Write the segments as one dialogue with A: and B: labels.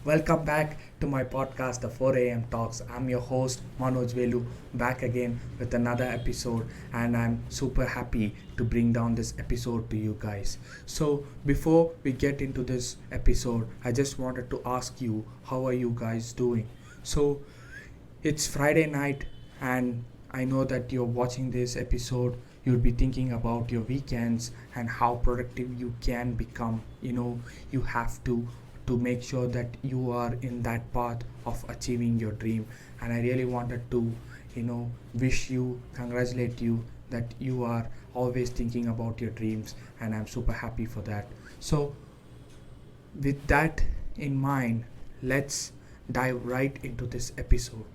A: Welcome back to my podcast, The 4 a.m. Talks. I'm your host, Manoj Velu, back again with another episode, and I'm super happy to bring down this episode to you guys. So, before we get into this episode, I just wanted to ask you, how are you guys doing? So, it's Friday night, and I know that you're watching this episode. You'll be thinking about your weekends and how productive you can become. You have to make sure that you are in that path of achieving your dream. And I really wanted to, wish you, congratulate you that you are always thinking about your dreams, and I'm super happy for that. So, with that in mind, let's dive right into this episode.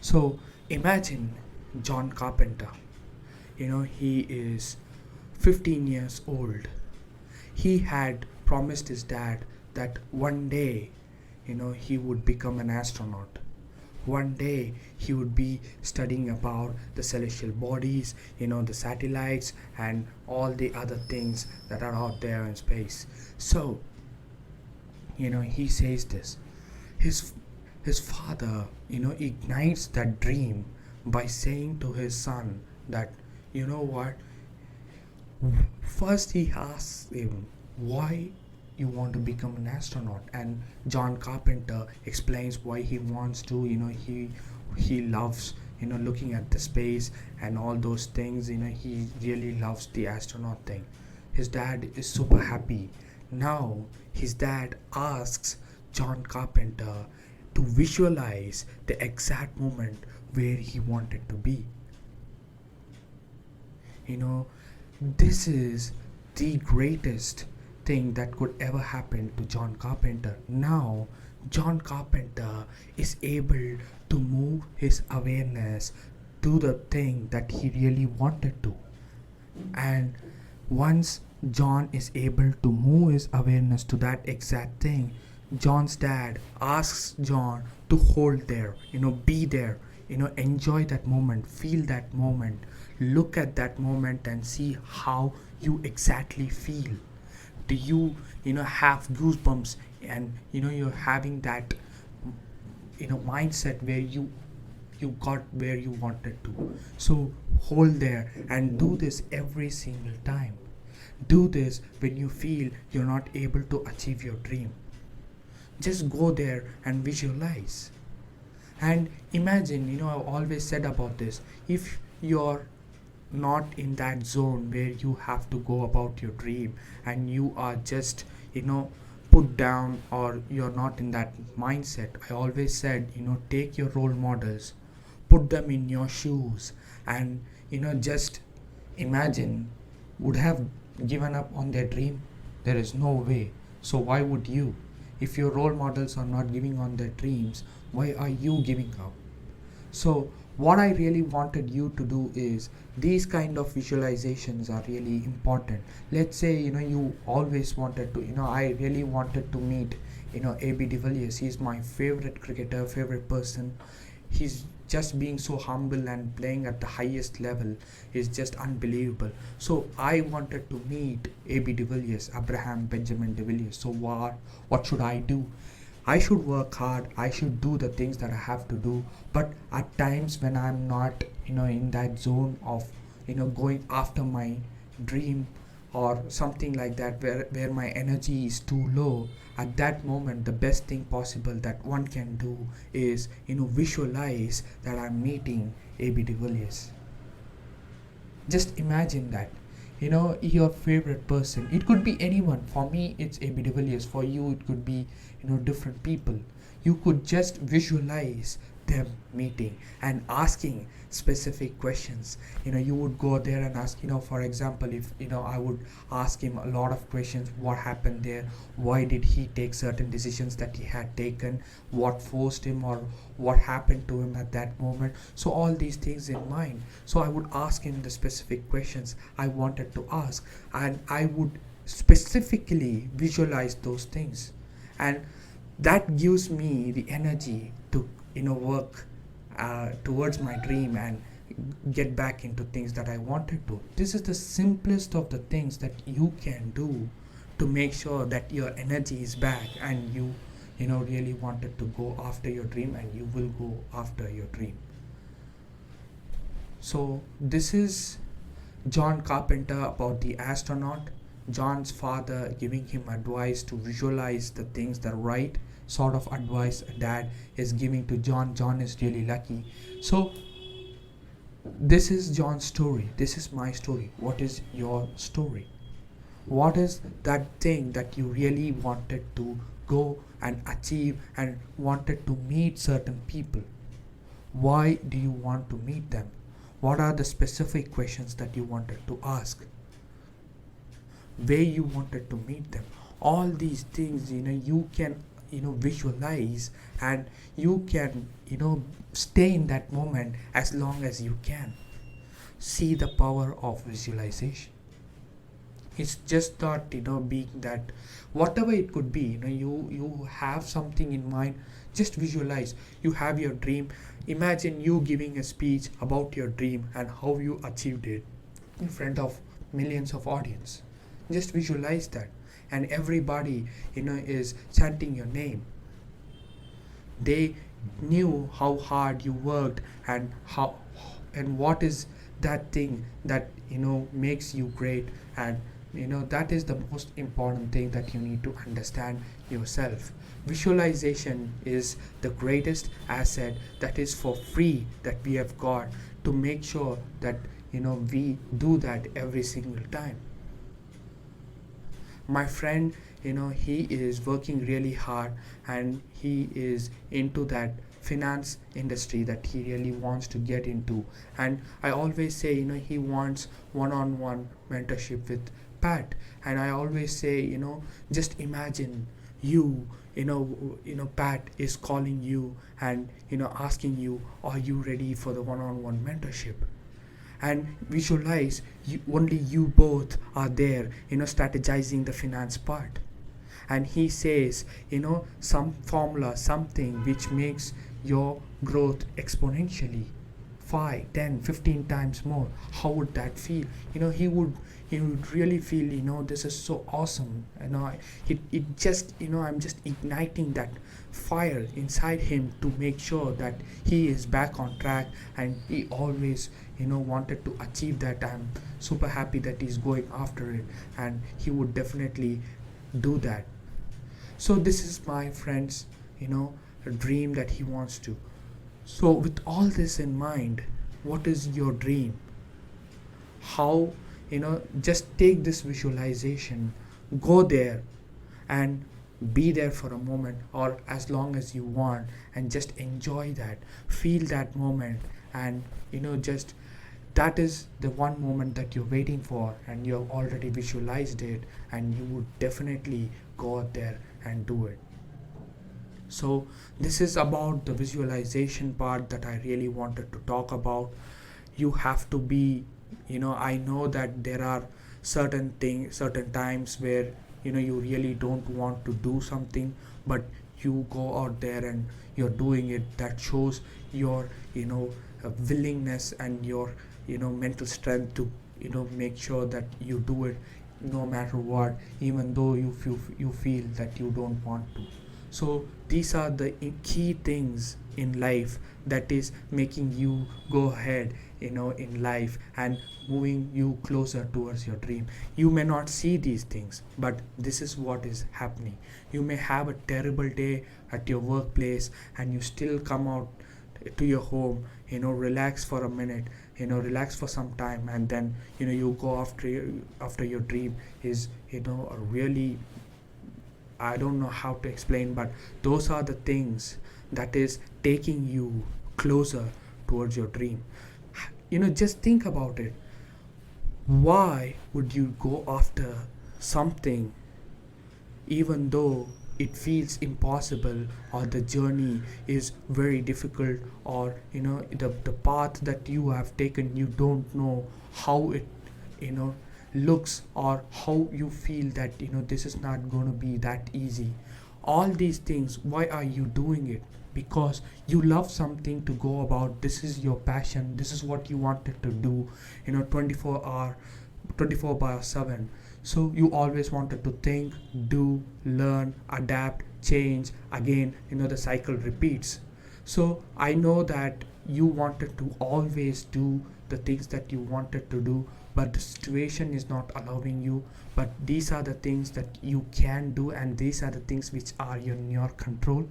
A: So imagine John Carpenter. He is 15 years old. He had promised his dad that one day, he would become an astronaut. One day he would be studying about the celestial bodies, the satellites, and all the other things that are out there in space. So, he says this. His his father, ignites that dream by saying to his son that, you know what, first he asks him why you want to become an astronaut, and John Carpenter explains why he wants to. He loves, looking at the space and all those things. He really loves the astronaut thing. His dad is super happy. Now his dad asks John Carpenter to visualize the exact moment where he wanted to be. You know, this is the greatest thing that could ever happen to John Carpenter. Now, John Carpenter is able to move his awareness to the thing that he really wanted to. And once John is able to move his awareness to that exact thing, John's dad asks John to hold there, be there, enjoy that moment, feel that moment, look at that moment and see how you exactly feel. Do you, have goosebumps, and you're having that, mindset where you got where you wanted to. So hold there and do this every single time. Do this when you feel you're not able to achieve your dream. Just go there and visualize. And imagine, I've always said about this, if you're not in that zone where you have to go about your dream and you are just, put down, or you're not in that mindset, I always said, take your role models, put them in your shoes, and just imagine, would have given up on their dream? There is no way. So why would you? If your role models are not giving on their dreams, why are you giving up? So what I really wanted you to do is, these kind of visualizations are really important. Let's say, you always wanted to, I really wanted to meet, AB de Villiers. He's my favorite cricketer, favorite person. He's just being so humble and playing at the highest level is just unbelievable. So I wanted to meet AB de Villiers, Abraham Benjamin de Villiers. So what should I do? I should work hard, I should do the things that I have to do. But at times when I'm not, in that zone of, going after my dream or something like that, where my energy is too low, at that moment the best thing possible that one can do is, visualize that I'm meeting AB de Villiers. Just imagine that, your favorite person. It could be anyone. For me, it's AB de Villiers. For you, it could be, different people. You could just visualize them meeting and asking specific questions. You would go there and ask, for example, if I would ask him a lot of questions. What happened there? Why did he take certain decisions that he had taken? What forced him, or what happened to him at that moment? So all these things in mind. So I would ask him the specific questions I wanted to ask, and I would specifically visualize those things. And that gives me the energy to, work towards my dream and get back into things that I wanted to. This is the simplest of the things that you can do to make sure that your energy is back and really wanted to go after your dream, and you will go after your dream. So this is John Carpenter about the astronaut. John's father giving him advice to visualize the things, the right sort of advice dad is giving to John. John is really lucky. So this is John's story. This is my story. What is your story? What is that thing that you really wanted to go and achieve and wanted to meet certain people? Why do you want to meet them? What are the specific questions that you wanted to ask? Where you wanted to meet them? All these things, you can, visualize, and you can, stay in that moment as long as you can. See the power of visualization. It's just not, being that whatever it could be, you have something in mind. Just visualize. You have your dream. Imagine you giving a speech about your dream and how you achieved it in front of millions of audience. Just visualize that, and everybody, is chanting your name. They knew how hard you worked, and what is that thing that makes you great. And that is the most important thing that you need to understand yourself. Visualization is the greatest asset that is for free that we have got, to make sure that we do that every single time. My friend, he is working really hard, and he is into that finance industry that he really wants to get into. And I always say, he wants one-on-one mentorship with Pat. And I always say, just imagine Pat is calling you and asking you, are you ready for the one-on-one mentorship? And visualize only you both are there, strategizing the finance part. And he says, some formula, something which makes your growth exponentially 5, 10, 15 times more. How would that feel? He would really feel, this is so awesome. It just, I'm just igniting that fire inside him to make sure that he is back on track, and he always, wanted to achieve that. I'm super happy that he's going after it, and he would definitely do that. So this is my friend's, a dream that he wants to. So with all this in mind, what is your dream? How, just take this visualization, go there and be there for a moment, or as long as you want, and just enjoy that, feel that moment. And just that is the one moment that you're waiting for, and you have already visualized it, and you would definitely go out there and do it. So this is about the visualization part that I really wanted to talk about. You have to be, I know that there are certain times where you really don't want to do something, but you go out there and you're doing it. That shows your willingness and your mental strength to make sure that you do it no matter what, even though you feel that you don't want to. So these are the key things in life that is making you go ahead in life and moving you closer towards your dream. You may not see these things, but this is what is happening. You may have a terrible day at your workplace, and you still come out to your home, relax for a minute, relax for some time, and then you go after your dream is a really, I don't know how to explain, but those are the things that is taking you closer towards your dream. Just think about it. Why would you go after something even though it feels impossible, or the journey is very difficult, or the path that you have taken, you don't know how it looks, or how you feel that this is not going to be that easy? All these things, why are you doing it? Because you love something to go about. This is your passion. This is what you wanted to do 24 by 7. So you always wanted to think, do, learn, adapt, change again, the cycle repeats. So I know that you wanted to always do the things that you wanted to do, but the situation is not allowing you. But these are the things that you can do, and these are the things which are in your control.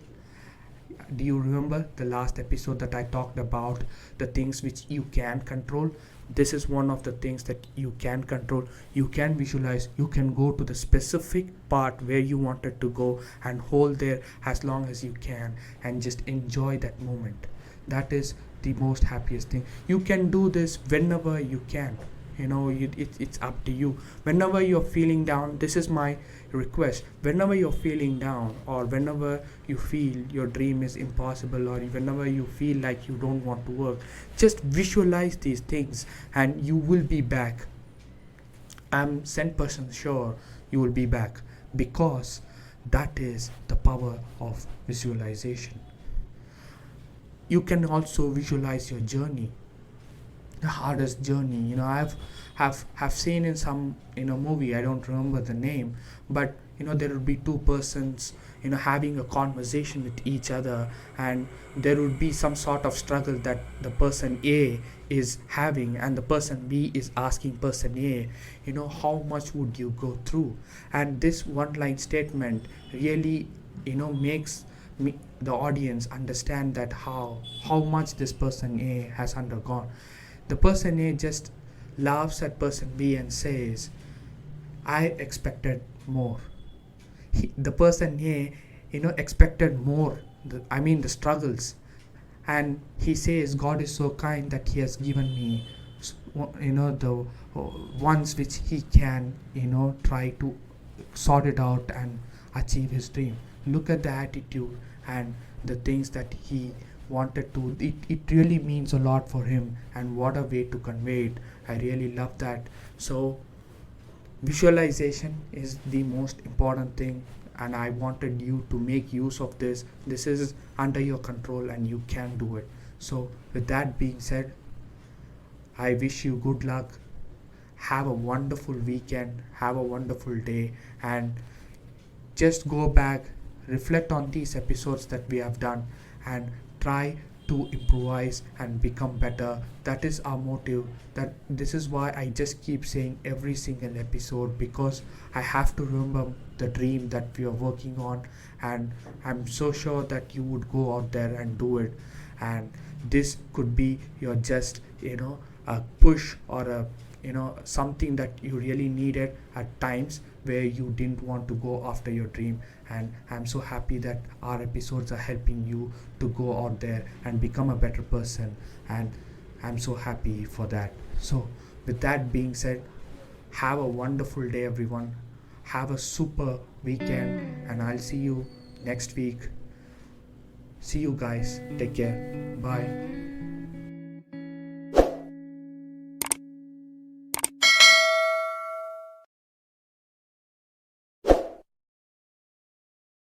A: Do you remember the last episode that I talked about the things which you can control? This is one of the things that you can control. You can visualize, you can go to the specific part where you wanted to go and hold there as long as you can, and just enjoy that moment. That is the most happiest thing. You can do this whenever you can. It's up to you. Whenever you're feeling down, this is my request. Whenever you're feeling down, or whenever you feel your dream is impossible, or whenever you feel like you don't want to work, just visualize these things and you will be back. I'm 100% sure you will be back, because that is the power of visualization. You can also visualize your journey, the hardest journey. I've have seen in some movie, I don't remember the name, but there would be two persons having a conversation with each other, and there would be some sort of struggle that the person A is having, and the person B is asking person A, how much would you go through? And this one line statement really makes the audience understand that how much this person A has undergone. The person A just laughs at person B and says, I expected more. The person A, expected more. The struggles. And he says, God is so kind that he has given me, the ones which he can, try to sort it out and achieve his dream. Look at the attitude and the things that he wanted to. It really means a lot for him, and what a way to convey it. I really love that. So visualization is the most important thing, and I wanted you to make use of this. This is under your control and you can do it. So with that being said, I wish you good luck. Have a wonderful weekend, have a wonderful day, and just go back, reflect on these episodes that we have done, and try to improvise and become better. That is our motive. That this is why I just keep saying every single episode, because I have to remember the dream that we are working on, and I'm so sure that you would go out there and do it. And this could be your just a push, or a something that you really needed at times where you didn't want to go after your dream. And I'm so happy that our episodes are helping you to go out there and become a better person, and I'm so happy for that. So with that being said, have a wonderful day everyone, have a super weekend, and I'll see you next week. See you guys, take care, bye.